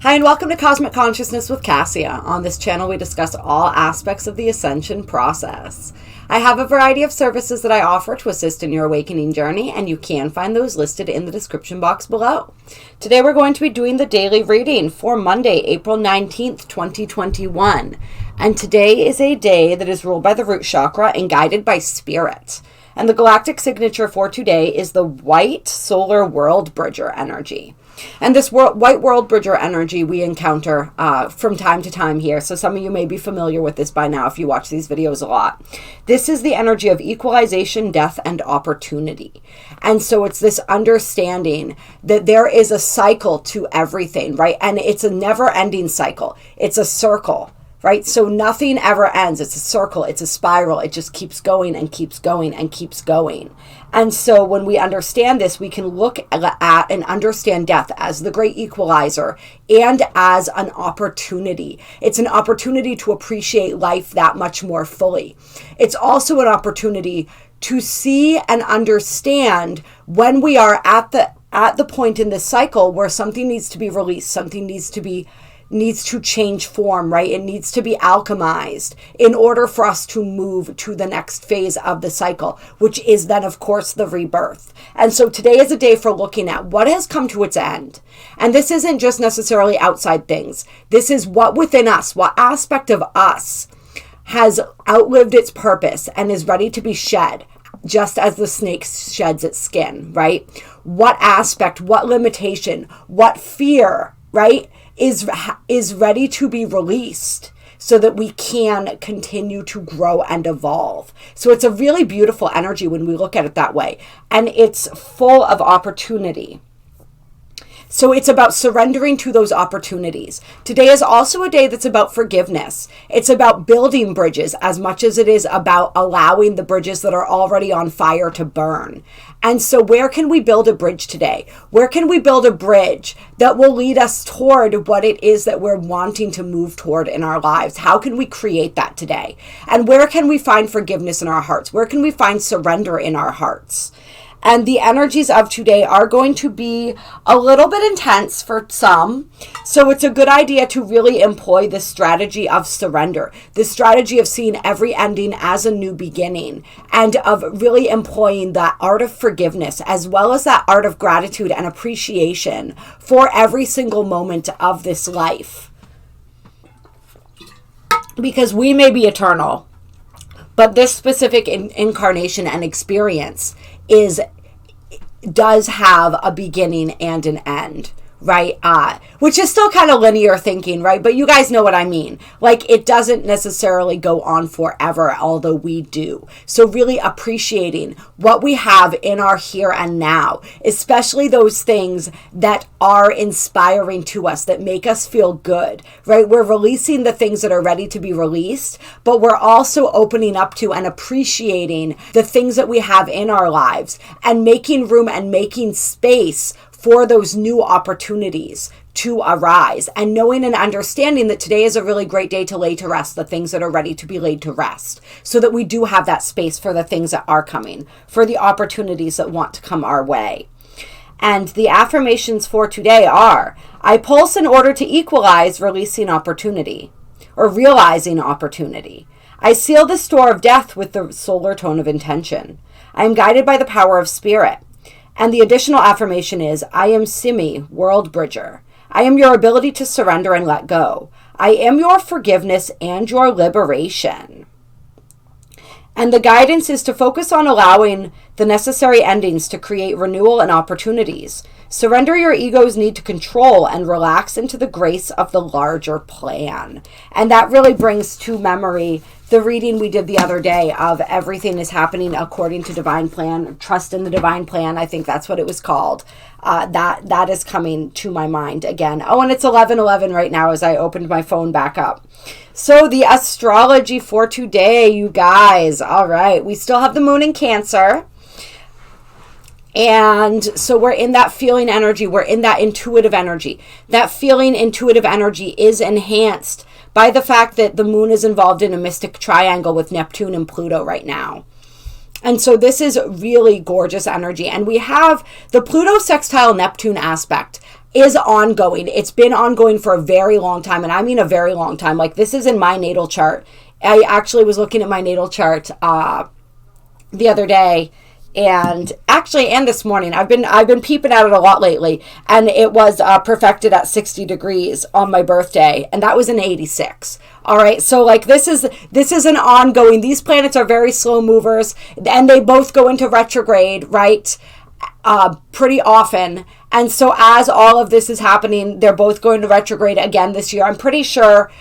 Hi, and welcome to Cosmic Consciousness with Cassia. On this channel, we discuss all aspects of the Ascension process. I have a variety of services that I offer to assist in your awakening journey, and you can find those listed in the description box below. Today, we're going to be doing the daily reading for Monday, April 19th, 2021. And today is a day that is ruled by the root chakra and guided by spirit. And the galactic signature for today is the white solar world bridger energy. And this white world bridger energy we encounter from time to time here. So some of you may be familiar with this by now if you watch these videos a lot. This is the energy of equalization, death, and opportunity. And so it's this understanding that there is a cycle to everything, right? And it's a never-ending cycle. It's a circle, right? So nothing ever ends. It's a circle. It's a spiral. It just keeps going and keeps going and keeps going. And so when we understand this, we can look at and understand death as the great equalizer and as an opportunity. It's an opportunity to appreciate life that much more fully. It's also an opportunity to see and understand when we are at the point in this cycle where something needs to be released, something needs to change form, right? It needs to be alchemized in order for us to move to the next phase of the cycle, which is then, of course, the rebirth. And so today is a day for looking at what has come to its end. And this isn't just necessarily outside things. This is what within us, what aspect of us has outlived its purpose and is ready to be shed, just as the snake sheds its skin, right? What aspect, what limitation, what fear, right? is ready to be released so that we can continue to grow and evolve. So it's a really beautiful energy when we look at it that way. And it's full of opportunity. So it's about surrendering to those opportunities. Today is also a day that's about forgiveness. It's about building bridges as much as it is about allowing the bridges that are already on fire to burn. And so where can we build a bridge today? Where can we build a bridge that will lead us toward what it is that we're wanting to move toward in our lives? How can we create that today? And where can we find forgiveness in our hearts? Where can we find surrender in our hearts? And the energies of today are going to be a little bit intense for some. So it's a good idea to really employ this strategy of surrender, this strategy of seeing every ending as a new beginning, and of really employing that art of forgiveness, as well as that art of gratitude and appreciation for every single moment of this life. Because we may be eternal, but this specific incarnation and experience does have a beginning and an end, right? Which is still kind of linear thinking, right? But you guys know what I mean. Like, it doesn't necessarily go on forever, although we do. So really appreciating what we have in our here and now, especially those things that are inspiring to us, that make us feel good, right? We're releasing the things that are ready to be released, but we're also opening up to and appreciating the things that we have in our lives and making room and making space for those new opportunities to arise, and knowing and understanding that today is a really great day to lay to rest the things that are ready to be laid to rest, so that we do have that space for the things that are coming, for the opportunities that want to come our way. And the affirmations for today are: I pulse in order to equalize releasing opportunity, or realizing opportunity. I seal the store of death with the solar tone of intention. I am guided by the power of spirit. And the additional affirmation is: I am Simi, world bridger. I am your ability to surrender and let go. I am your forgiveness and your liberation. And the guidance is to focus on allowing the necessary endings to create renewal and opportunities. Surrender your ego's need to control and relax into the grace of the larger plan. And that really brings to memory the reading we did the other day of everything is happening according to divine plan, trust in the divine plan. I think that's what it was called. That is coming to my mind again. Oh, and it's 11:11 right now as I opened my phone back up. So the astrology for today, you guys. All right. We still have the moon in Cancer. And so we're in that feeling energy. We're in that intuitive energy. That feeling intuitive energy is enhanced by the fact that the moon is involved in a mystic triangle with Neptune and Pluto right now. And so this is really gorgeous energy. And we have the Pluto sextile Neptune aspect is ongoing. It's been ongoing for a very long time, and I mean a very long time. Like, this is in my natal chart. I actually was looking at my natal chart the other day, and this morning. I've been peeping at it a lot lately, and it was perfected at 60 degrees on my birthday, and that was in 86. All right, so like this is an ongoing. These planets are very slow movers, and they both go into retrograde, right? Pretty often. And so as all of this is happening, they're both going to retrograde again this year. I'm pretty sure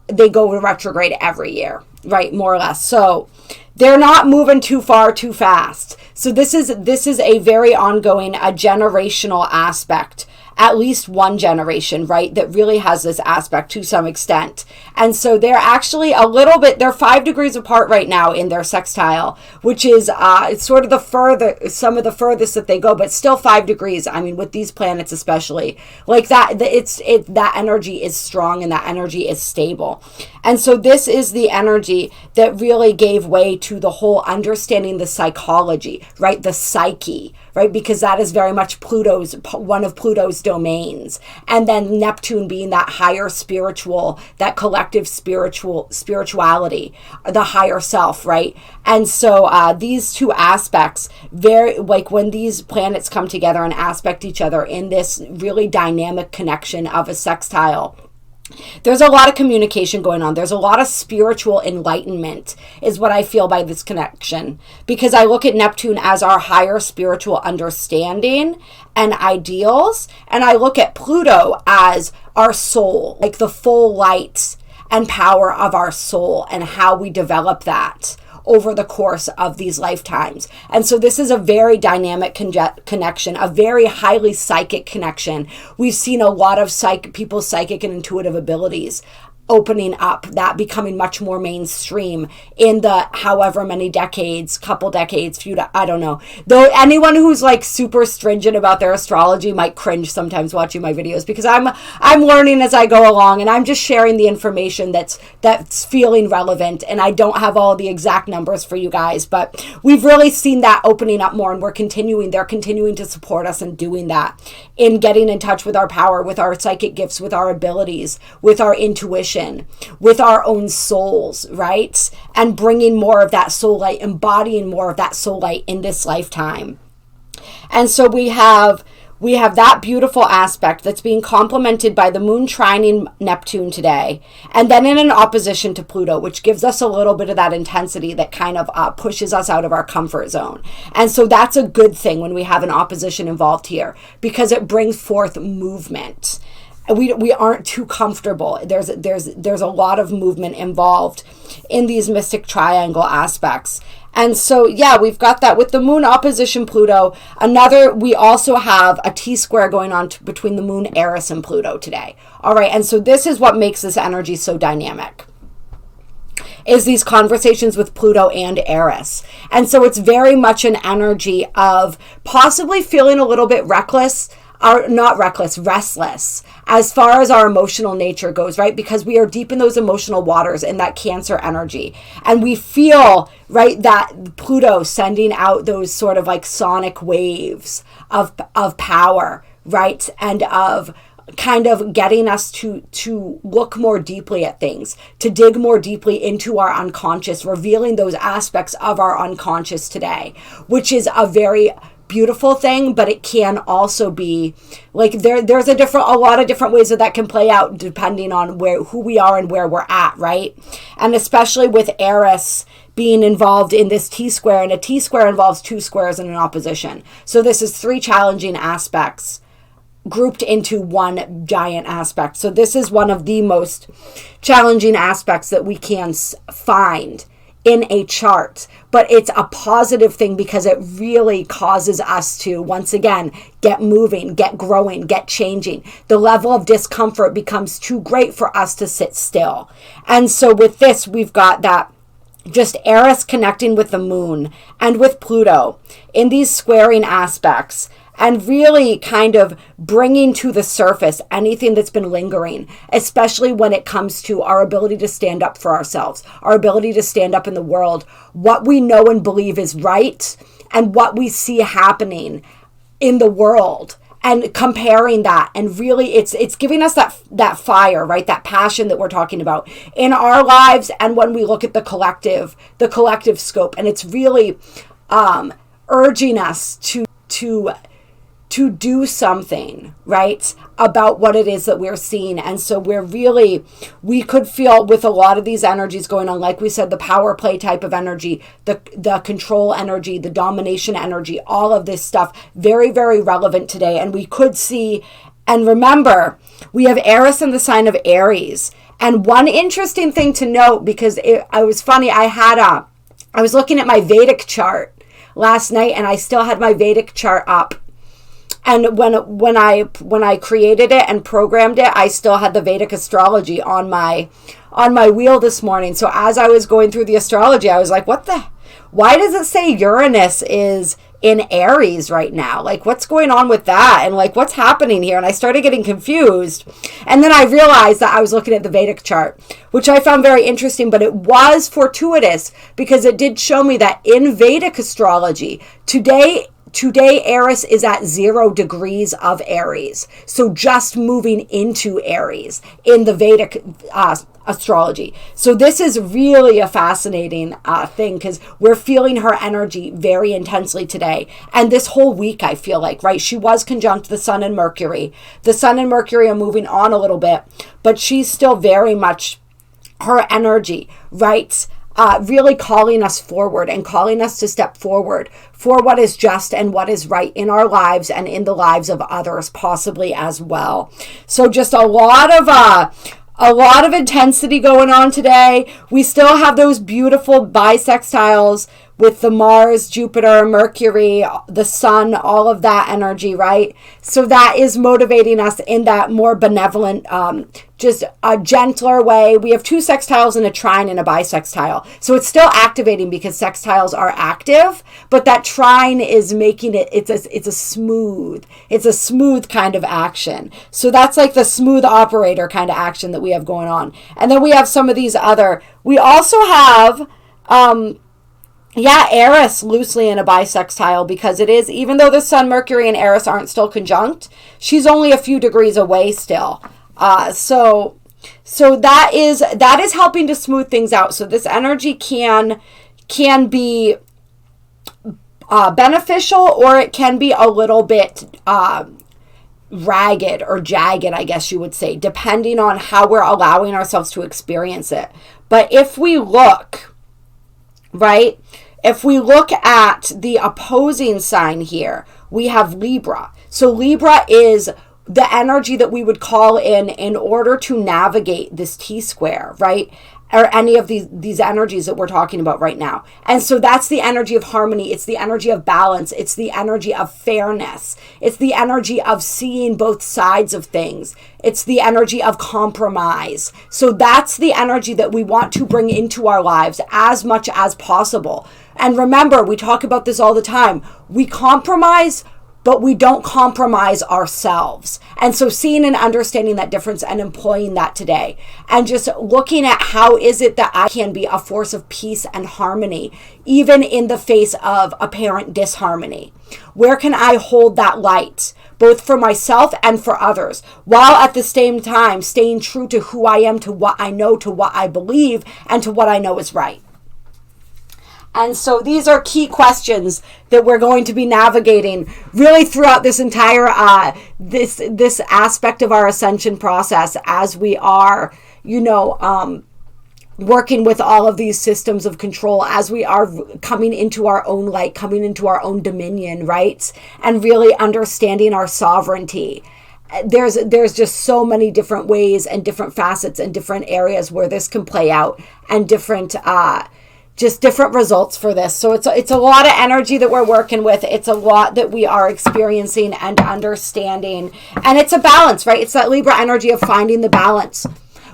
they go to retrograde every year, right? More or less. So they're not moving too far too fast. So this is a very ongoing, a generational aspect, at least one generation, right, that really has this aspect to some extent. And so they're actually they're 5 degrees apart right now in their sextile, which is it's sort of some of the furthest that they go, but still 5 degrees. I mean, with these planets especially, like that, that energy is strong and that energy is stable. And so this is the energy that really gave way to the whole understanding the psychology, right, the psyche, right, because that is very much one of Pluto's domains. And then Neptune being that higher spiritual, that collective spirituality, the higher self, right? And so these two aspects, very, like when these planets come together and aspect each other in this really dynamic connection of a sextile, there's a lot of communication going on. There's a lot of spiritual enlightenment is what I feel by this connection, because I look at Neptune as our higher spiritual understanding and ideals, and I look at Pluto as our soul, like the full light and power of our soul and how we develop that over the course of these lifetimes. And so this is a very dynamic connection, a very highly psychic connection. We've seen a lot of people's psychic and intuitive abilities opening up, that becoming much more mainstream in the however many decades, I don't know. Though anyone who's like super stringent about their astrology might cringe sometimes watching my videos, because I'm learning as I go along, and I'm just sharing the information that's feeling relevant, and I don't have all the exact numbers for you guys, but we've really seen that opening up more, and they're continuing to support us in doing that, in getting in touch with our power, with our psychic gifts, with our abilities, with our intuition, with our own souls, right? And bringing more of that soul light, embodying more of that soul light in this lifetime. And so we have that beautiful aspect that's being complemented by the moon trining Neptune today, and then in an opposition to Pluto, which gives us a little bit of that intensity that kind of pushes us out of our comfort zone. And so that's a good thing when we have an opposition involved here, because it brings forth movement. We aren't too comfortable. There's a lot of movement involved in these mystic triangle aspects. And so, yeah, we've got that with the moon opposition Pluto. We also have a T-square going on between the moon, Eris, and Pluto today. All right, and so this is what makes this energy so dynamic, is these conversations with Pluto and Eris. And so it's very much an energy of possibly feeling a little bit restless, as far as our emotional nature goes, right? Because we are deep in those emotional waters in that Cancer energy. And we feel, right, that Pluto sending out those sort of like sonic waves of power, right? And of kind of getting us to look more deeply at things, to dig more deeply into our unconscious, revealing those aspects of our unconscious today, which is a very beautiful thing, but it can also be like there's a lot of different ways that can play out depending on who we are and where we're at, right? And especially with Eris being involved in this T-square, and a T-square involves two squares in an opposition. So this is 3 challenging aspects grouped into one giant aspect. So this is one of the most challenging aspects that we can find in a chart, but it's a positive thing because it really causes us to, once again, get moving, get growing, get changing. The level of discomfort becomes too great for us to sit still. And so with this, we've got that just Eris connecting with the moon and with Pluto in these squaring aspects, and really kind of bringing to the surface anything that's been lingering, especially when it comes to our ability to stand up for ourselves, our ability to stand up in the world, what we know and believe is right, and what we see happening in the world, and comparing that, and really it's giving us that fire, right? That passion that we're talking about in our lives, and when we look at the collective scope, and it's really urging us to do something, right, about what it is that we're seeing. And so we could feel with a lot of these energies going on, like we said, the power play type of energy, the control energy, the domination energy, all of this stuff, very, very relevant today. And we could see, and remember, we have Eris in the sign of Aries. And one interesting thing to note, because it was funny, I was looking at my Vedic chart last night, and I still had my Vedic chart up. And when I created it and programmed it, I still had the Vedic astrology on my wheel this morning. So as I was going through the astrology, I was like, why does it say Uranus is in Aries right now? Like, what's going on with that? And like, what's happening here? And I started getting confused. And then I realized that I was looking at the Vedic chart, which I found very interesting, but it was fortuitous because it did show me that in Vedic astrology, Today, Eris is at 0 degrees of Aries. So just moving into Aries in the Vedic astrology. So this is really a fascinating thing, because we're feeling her energy very intensely today. And this whole week, I feel like, right? She was conjunct the Sun and Mercury. The Sun and Mercury are moving on a little bit, but she's still very much her energy, right? Really calling us forward and calling us to step forward for what is just and what is right in our lives and in the lives of others, possibly as well. So just a lot of intensity going on today. We still have those beautiful bisextiles with the Mars, Jupiter, Mercury, the Sun, all of that energy, right? So that is motivating us in that more benevolent, just a gentler way. We have 2 sextiles and a trine and a bisextile. So it's still activating because sextiles are active, but that trine is making it's a smooth kind of action. So that's like the smooth operator kind of action that we have going on. And then we have some of these we also have, Eris loosely in a bisextile, because it is, even though the Sun, Mercury, and Eris aren't still conjunct, she's only a few degrees away still. So that is helping to smooth things out. So this energy can be beneficial, or it can be a little bit ragged or jagged, I guess you would say, depending on how we're allowing ourselves to experience it. But if we look, right, if we look at the opposing sign here, we have Libra. So Libra is the energy that we would call in order to navigate this T-square, right? Or any of these energies that we're talking about right now. And so that's the energy of harmony. It's the energy of balance. It's the energy of fairness. It's the energy of seeing both sides of things. It's the energy of compromise. So that's the energy that we want to bring into our lives as much as possible. And remember, we talk about this all the time. We compromise, but we don't compromise ourselves. And so seeing and understanding that difference and employing that today, and just looking at how is it that I can be a force of peace and harmony, even in the face of apparent disharmony. Where can I hold that light, both for myself and for others, while at the same time staying true to who I am, to what I know, to what I believe, and to what I know is right. And so these are key questions that we're going to be navigating really throughout this entire, this aspect of our ascension process, as we are, working with all of these systems of control, as we are coming into our own light, coming into our own dominion, right? And really understanding our sovereignty. There's just so many different ways and different facets and different areas where this can play out, and different results for this. So it's a lot of energy that we're working with. It's a lot that we are experiencing and understanding. And it's a balance, right? It's that Libra energy of finding the balance.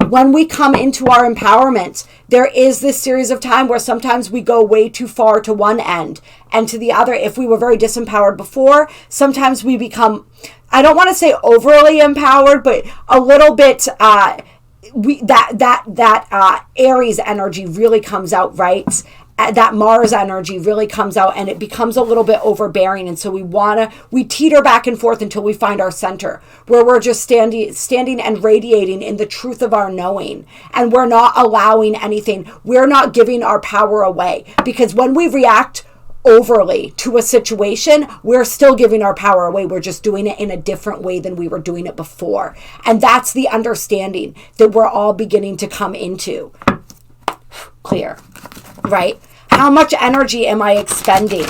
When we come into our empowerment, there is this series of time where sometimes we go way too far to one end and to the other. If we were very disempowered before, sometimes we become, I don't want to say overly empowered, but a little bit, Aries energy really comes out, right? that Mars energy really comes out, and it becomes a little bit overbearing. And so we teeter back and forth until we find our center, where we're just standing and radiating in the truth of our knowing. And we're not allowing anything. We're not giving our power away, because when we react overly to a situation, we're still giving our power away. We're just doing it in a different way than we were doing it before. And that's the understanding that we're all beginning to come into. Clear, right? How much energy am I expending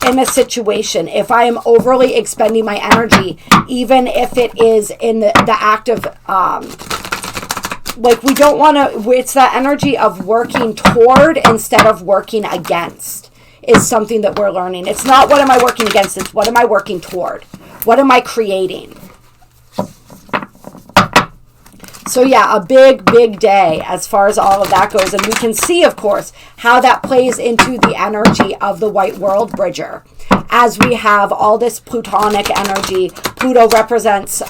in a situation? If I am overly expending my energy, even if it is in the act of, like, we don't want to, it's that energy of working toward instead of working against is something that we're learning. It's not what am I working against, it's what am I working toward? What am I creating? So yeah, a big, big day as far as all of that goes. And we can see, of course, how that plays into the energy of the White World Bridger. As we have all this Plutonic energy, Pluto represents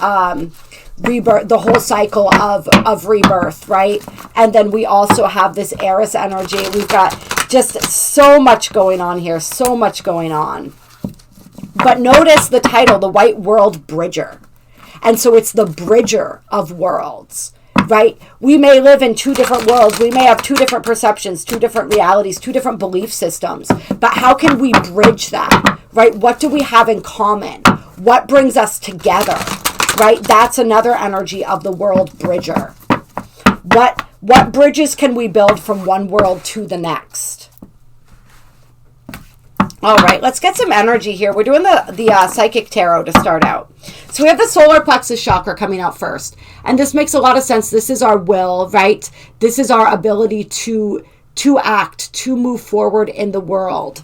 rebirth, the whole cycle of rebirth, right? And then we also have this Eris energy. We've got just so much going on here, so much going on. But notice the title, the White World Bridger. And so it's the bridger of worlds, right? We may live in two different worlds. We may have two different perceptions, two different realities, two different belief systems. But how can we bridge that, right? What do we have in common? What brings us together, right? That's another energy of the world bridger. What bridges can we build from one world to the next? All right, let's get some energy here. We're doing the Psychic Tarot to start out. So we have the solar plexus chakra coming out first. And this makes a lot of sense. This is our will, right? This is our ability to act, to move forward in the world.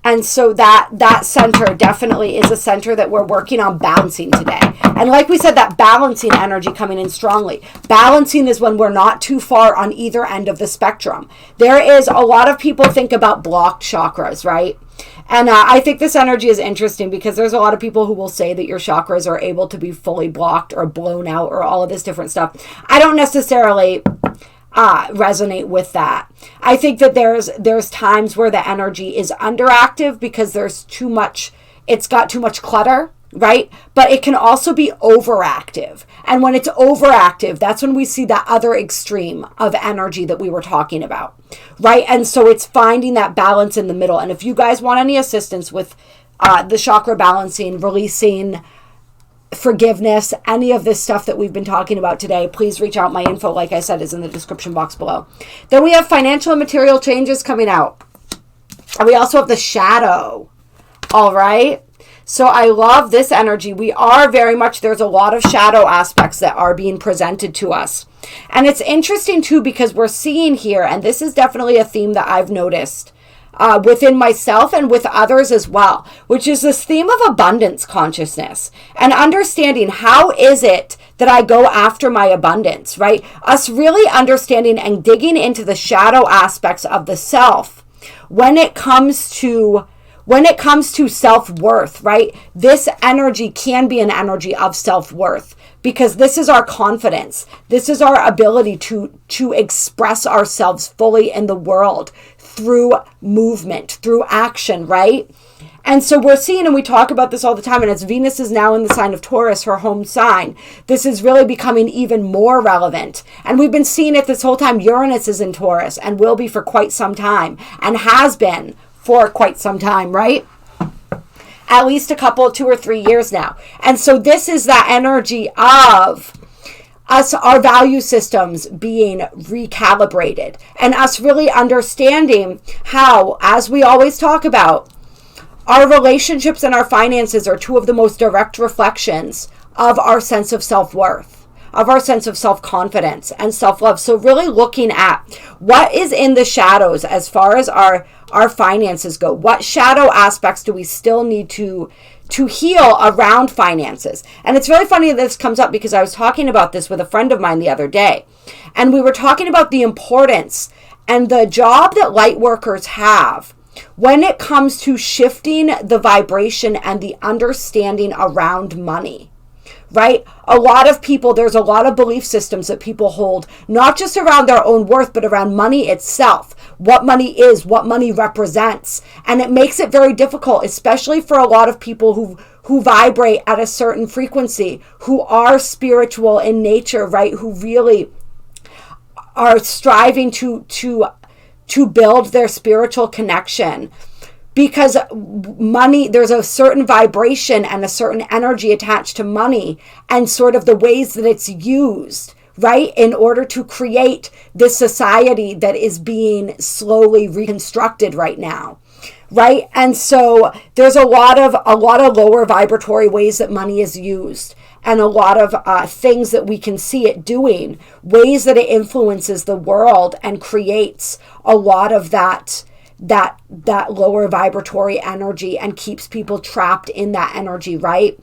And so that center definitely is a center that we're working on balancing today. And like we said, that balancing energy coming in strongly. Balancing is when we're not too far on either end of the spectrum. There is a lot of people think about blocked chakras, right? And I think this energy is interesting because there's a lot of people who will say that your chakras are able to be fully blocked or blown out or all of this different stuff. I don't necessarily resonate with that. I think that there's times where the energy is underactive because there's too much, it's got too much clutter, right? But it can also be overactive. And when it's overactive, that's when we see that other extreme of energy that we were talking about, right? And so it's finding that balance in the middle. And if you guys want any assistance with the chakra balancing, releasing, forgiveness, any of this stuff that we've been talking about today, please reach out. My info, like I said, is in the description box below. Then we have financial and material changes coming out. And we also have the shadow. All right. So I love this energy. We are very much, there's a lot of shadow aspects that are being presented to us. And it's interesting too, because we're seeing here, and this is definitely a theme that I've noticed within myself and with others as well, which is this theme of abundance consciousness and understanding how is it that I go after my abundance, right? Us really understanding and digging into the shadow aspects of the self when it comes to self-worth, right? This energy can be an energy of self-worth because this is our confidence. This is our ability to express ourselves fully in the world through movement, through action, right? And so we're seeing, and we talk about this all the time, and as Venus is now in the sign of Taurus, her home sign, this is really becoming even more relevant. And we've been seeing it this whole time. Uranus is in Taurus and will be for quite some time and has been for quite some time, right? At least 2 or 3 years now. And so this is that energy of us, our value systems being recalibrated and us really understanding how, as we always talk about, our relationships and our finances are 2 of the most direct reflections of our sense of self-worth, of our sense of self-confidence and self-love. So really looking at what is in the shadows as far as our finances go. What shadow aspects do we still need to heal around finances? And it's really funny that this comes up because I was talking about this with a friend of mine the other day. And we were talking about the importance and the job that light workers have when it comes to shifting the vibration and the understanding around money, right? A lot of people, there's a lot of belief systems that people hold, not just around their own worth, but around money itself, what money is, what money represents. And it makes it very difficult, especially for a lot of people who vibrate at a certain frequency, who are spiritual in nature, right? Who really are striving to build their spiritual connection. Because money, there's a certain vibration and a certain energy attached to money and sort of the ways that it's used, right? In order to create this society that is being slowly reconstructed right now, right? And so there's a lot of lower vibratory ways that money is used, and a lot of things that we can see it doing, ways that it influences the world and creates a lot of that lower vibratory energy and keeps people trapped in that energy, right?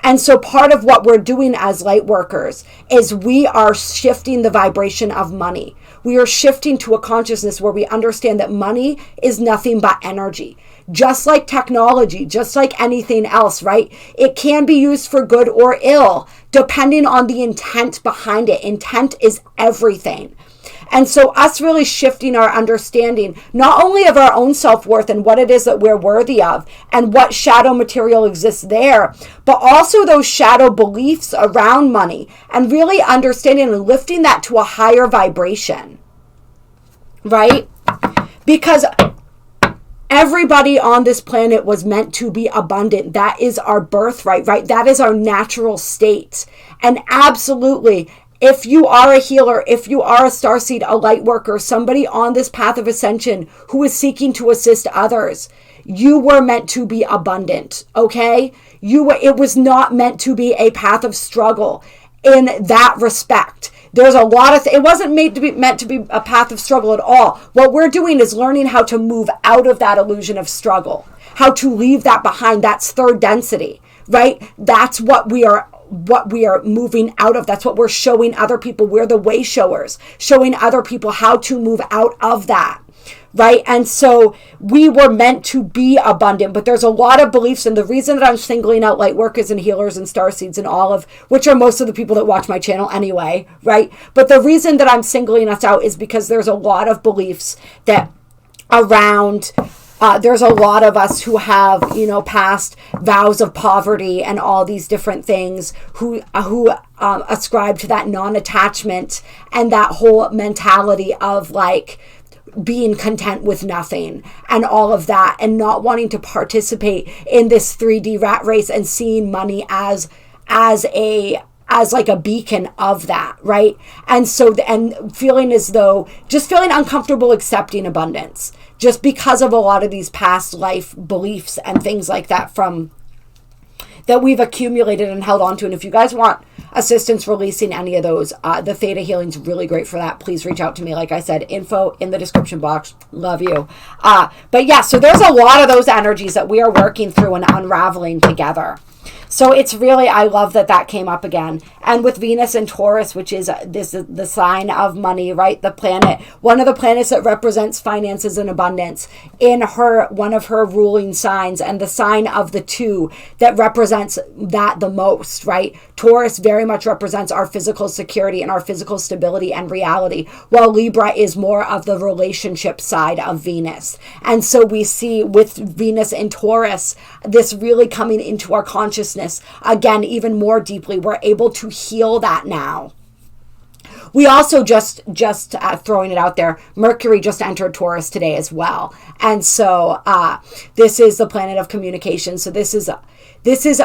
And so part of what we're doing as light workers is we are shifting the vibration of money. We are shifting to a consciousness where we understand that money is nothing but energy. Just like technology, just like anything else, right? It can be used for good or ill, depending on the intent behind it. Intent is everything. And so us really shifting our understanding, not only of our own self-worth and what it is that we're worthy of and what shadow material exists there, but also those shadow beliefs around money, and really understanding and lifting that to a higher vibration, right? Because everybody on this planet was meant to be abundant. That is our birthright, right? That is our natural state. And absolutely, if you are a healer, if you are a starseed, a light worker, somebody on this path of ascension who is seeking to assist others, you were meant to be abundant, okay? It was not meant to be a path of struggle in that respect. There's a lot of it wasn't meant to be a path of struggle at all. What we're doing is learning how to move out of that illusion of struggle, how to leave that behind. That's third density, right? That's what we are moving out of. That's what we're showing other people. We're the way showers, showing other people how to move out of that, right? And so we were meant to be abundant, but there's a lot of beliefs, and the reason that I'm singling out light workers and healers and starseeds and all of, which are most of the people that watch my channel anyway, right? But the reason that I'm singling us out is because there's a lot of beliefs that around there's a lot of us who have, passed vows of poverty and all these different things, who ascribe to that non-attachment and that whole mentality of like being content with nothing and all of that, and not wanting to participate in this 3D rat race and seeing money as like a beacon of that, right? And so, and feeling as though, just feeling uncomfortable accepting abundance, just because of a lot of these past life beliefs and things like that that we've accumulated and held on to. And if you guys want assistance releasing any of those, the Theta healing's really great for that. Please reach out to me. Like I said, info in the description box. Love you. But yeah, so there's a lot of those energies that we are working through and unraveling together. So it's really, I love that came up again. And with Venus and Taurus, which is the sign of money, right? The planet, one of the planets that represents finances and abundance in one of her ruling signs, and the sign of the two that represents that the most, right? Taurus very much represents our physical security and our physical stability and reality, while Libra is more of the relationship side of Venus. And so we see with Venus and Taurus, this really coming into our consciousness again, even more deeply. We're able to heal that now. We also just throwing it out there, Mercury just entered Taurus today as well. And so this is the planet of communication. So this is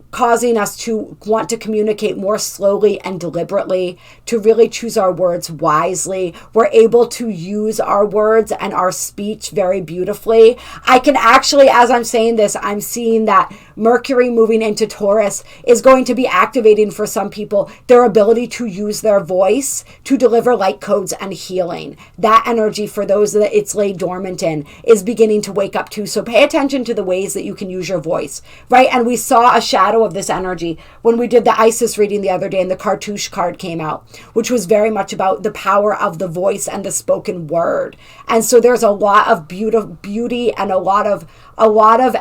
causing us to want to communicate more slowly and deliberately, to really choose our words wisely. We're able to use our words and our speech very beautifully. I can actually, as I'm saying this, I'm seeing that Mercury moving into Taurus is going to be activating for some people their ability to use their voice to deliver light codes and healing. That energy, for those that it's laid dormant in, is beginning to wake up too. So pay attention to the ways that you can use your voice, right? And we saw a shadow shadow of this energy when we did the Isis reading the other day and the Cartouche card came out, which was very much about the power of the voice and the spoken word. And so there's a lot of beauty and a lot of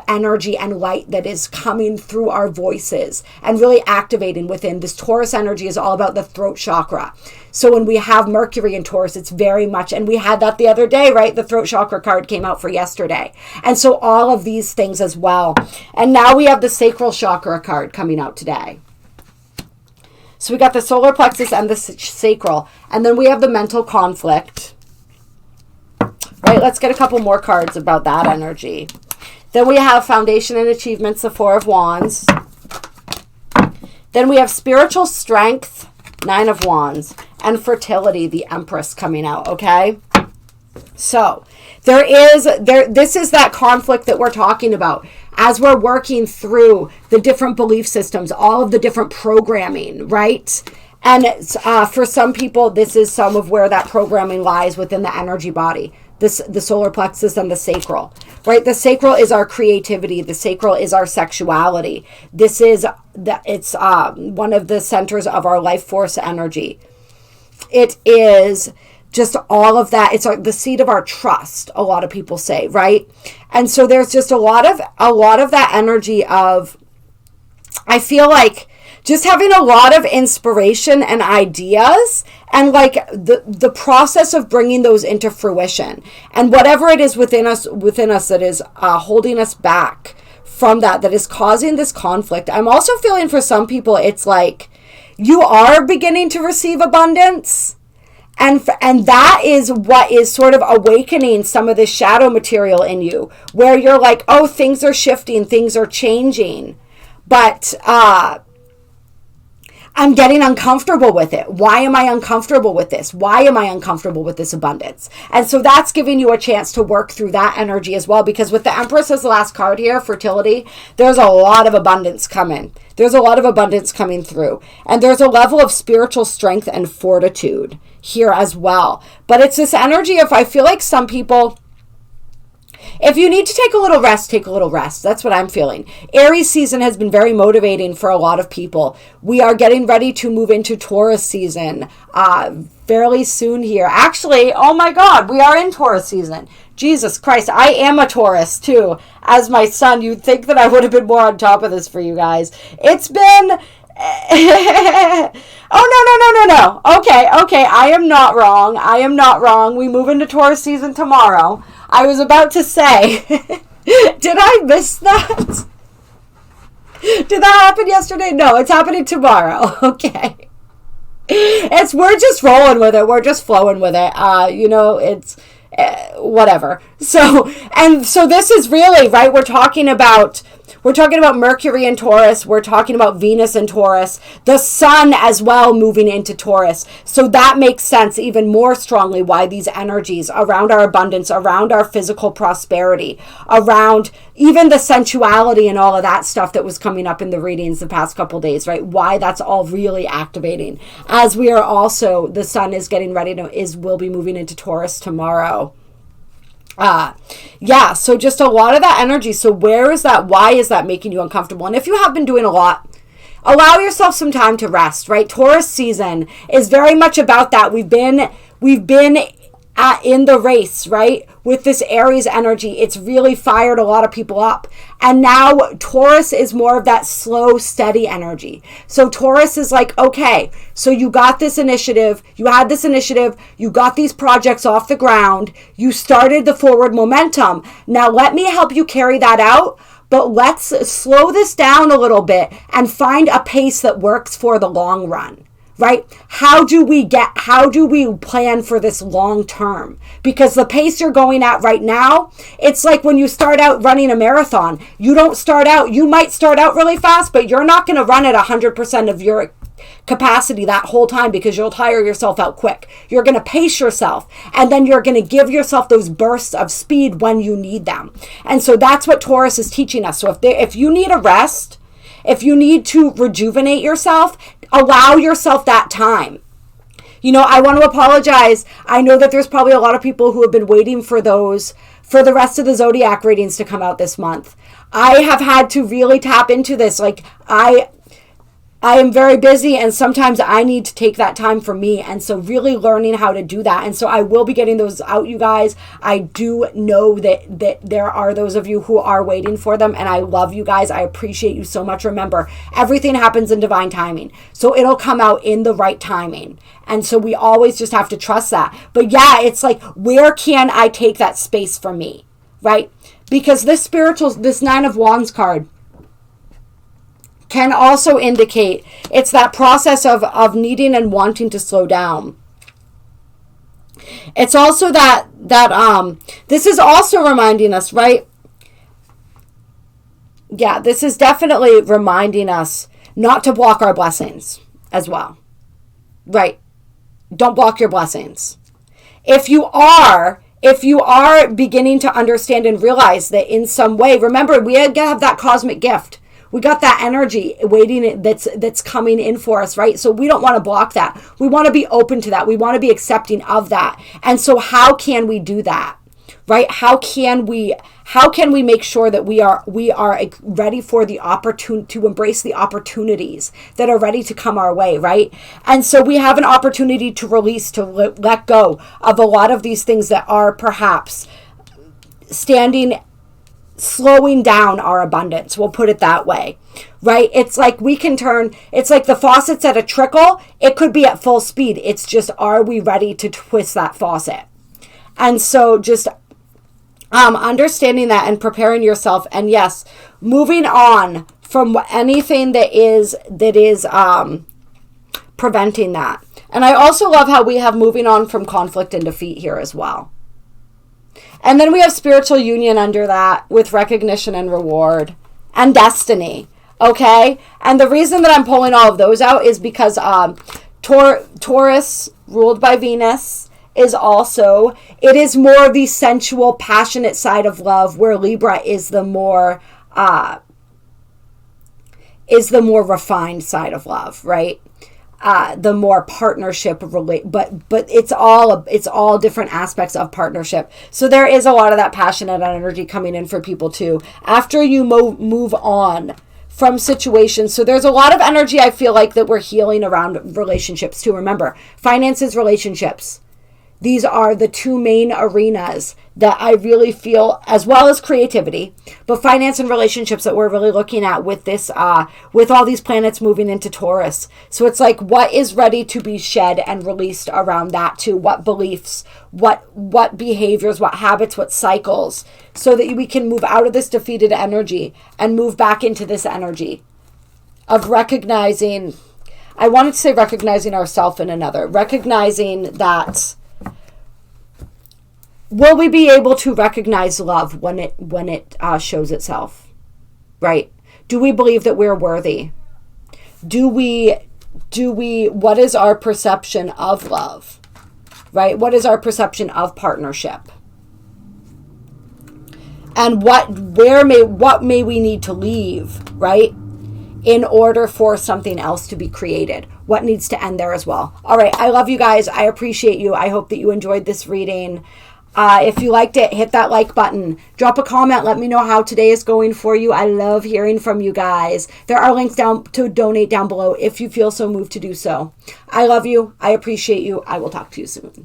energy and light that is coming through our voices and really activating within. This Taurus energy is all about the throat chakra. So when we have Mercury in Taurus, it's very much, and we had that the other day, right? The throat chakra card came out for yesterday. And so all of these things as well. And now we have the Sacral Chakra card coming out today. So we got the solar plexus and the sacral. And then we have the mental conflict. Right, let's get a couple more cards about that energy. Then we have foundation and achievements, the Four of Wands. Then we have spiritual strength, Nine of Wands, and fertility, the Empress coming out, okay? So this is that conflict that we're talking about as we're working through the different belief systems, all of the different programming, right? And for some people, this is some of where that programming lies within the energy body, the solar plexus and the sacral, right? The sacral is our creativity. The sacral is our sexuality. This is it's one of the centers of our life force energy. It is just all of that. It's the seat of our trust, a lot of people say, right? And so there's just a lot of that energy of, I feel like, just having a lot of inspiration and ideas and like the process of bringing those into fruition, and whatever it is within us that is holding us back from that is causing this conflict. I'm also feeling for some people, it's like you are beginning to receive abundance. And that is what is sort of awakening some of this shadow material in you, where you're like, oh, things are shifting, things are changing. But I'm getting uncomfortable with it. Why am I uncomfortable with this? Why am I uncomfortable with this abundance? And so that's giving you a chance to work through that energy as well, because with the Empress as the last card here, fertility, there's a lot of abundance coming. There's a lot of abundance coming through. And there's a level of spiritual strength and fortitude here as well. But it's this energy of, I feel like some people, if you need to take a little rest, take a little rest. That's what I'm feeling. Aries season has been very motivating for a lot of people. We are getting ready to move into Taurus season fairly soon here. Actually, oh my God, we are in Taurus season. Jesus Christ, I am a Taurus too. As my son, you'd think that I would have been more on top of this for you guys. It's been... Oh, no. Okay. I am not wrong. We move into Taurus season tomorrow. I was about to say, did I miss that? Did that happen yesterday? No, it's happening tomorrow. Okay. We're just rolling with it. We're just flowing with it. It's whatever. So this is really, right, we're talking about Mercury in Taurus. We're talking about Venus in Taurus. The sun as well moving into Taurus. So that makes sense even more strongly why these energies around our abundance, around our physical prosperity, around even the sensuality and all of that stuff that was coming up in the readings the past couple days, right? Why that's all really activating. As we are also, the sun is getting ready will be moving into Taurus tomorrow. So just a lot of that energy. So where is that? Why is that making you uncomfortable? And if you have been doing a lot, allow yourself some time to rest, right? Taurus season is very much about that. We've been in the race, right? With this Aries energy, it's really fired a lot of people up. And now Taurus is more of that slow, steady energy. So Taurus is like, okay, so you got this initiative, you had this initiative, you got these projects off the ground, you started the forward momentum. Now let me help you carry that out, but let's slow this down a little bit and find a pace that works for the long run. Right? How do we plan for this long term? Because the pace you're going at right now, it's like when you start out running a marathon, you might start out really fast, but you're not going to run at 100% of your capacity that whole time because you'll tire yourself out quick. You're going to pace yourself, and then you're going to give yourself those bursts of speed when you need them. And so that's what Taurus is teaching us. So if you need a rest, if you need to rejuvenate yourself, allow yourself that time. I want to apologize. I know that there's probably a lot of people who have been waiting for the rest of the zodiac readings to come out this month. I have had to really tap into this. Like, I am very busy, and sometimes I need to take that time for me. And so really learning how to do that. And so I will be getting those out, you guys. I do know that there are those of you who are waiting for them, and I love you guys. I appreciate you so much. Remember, everything happens in divine timing. So it'll come out in the right timing. And so we always just have to trust that. But yeah, it's like, where can I take that space for me, right? Because this Nine of Wands card can also indicate it's that process of needing and wanting to slow down. It's also that this is also reminding us, right? Yeah, this is definitely reminding us not to block our blessings as well. Right? Don't block your blessings. If you are beginning to understand and realize that in some way, remember, we have that cosmic gift. We got that energy waiting that's coming in for us, right? So we don't want to block that. We want to be open to that. We want to be accepting of that. And so how can we do that? Right? How can we make sure that we are ready for the opportunity to embrace the opportunities that are ready to come our way, right? And so we have an opportunity to release, to let go of a lot of these things that are perhaps slowing down our abundance. We'll put it that way, right? It's like it's like the faucet's at a trickle. It could be at full speed. It's just, are we ready to twist that faucet? And so just understanding that and preparing yourself, and yes, moving on from anything that is preventing that. And I also love how we have moving on from conflict and defeat here as well. And then we have spiritual union under that with recognition and reward and destiny. Okay? And the reason that I'm pulling all of those out is because Taurus, ruled by Venus, is more the sensual, passionate side of love, where Libra is the more refined side of love, right? The more partnership but it's all different aspects of partnership. So there is a lot of that passionate energy coming in for people too after you move on from situations. So there's a lot of energy, I feel like, that we're healing around relationships too. Remember, finances, relationships, these are the two main arenas that I really feel, as well as creativity, but finance and relationships, that we're really looking at with this, with all these planets moving into Taurus. So it's like, what is ready to be shed and released around that too? What beliefs, what behaviors, what habits, what cycles, so that we can move out of this defeated energy and move back into this energy of recognizing, I wanted to say recognizing ourselves in another, recognizing that, will we be able to recognize love when it shows itself, right? Do we believe that we're worthy? Do we, what is our perception of love, right? What is our perception of partnership? And what may we need to leave, right, in order for something else to be created? What needs to end there as well? All right, I love you guys. I appreciate you. I hope that you enjoyed this reading. If you liked it, hit that like button. Drop a comment. Let me know how today is going for you. I love hearing from you guys. There are links down to donate down below if you feel so moved to do so. I love you. I appreciate you. I will talk to you soon.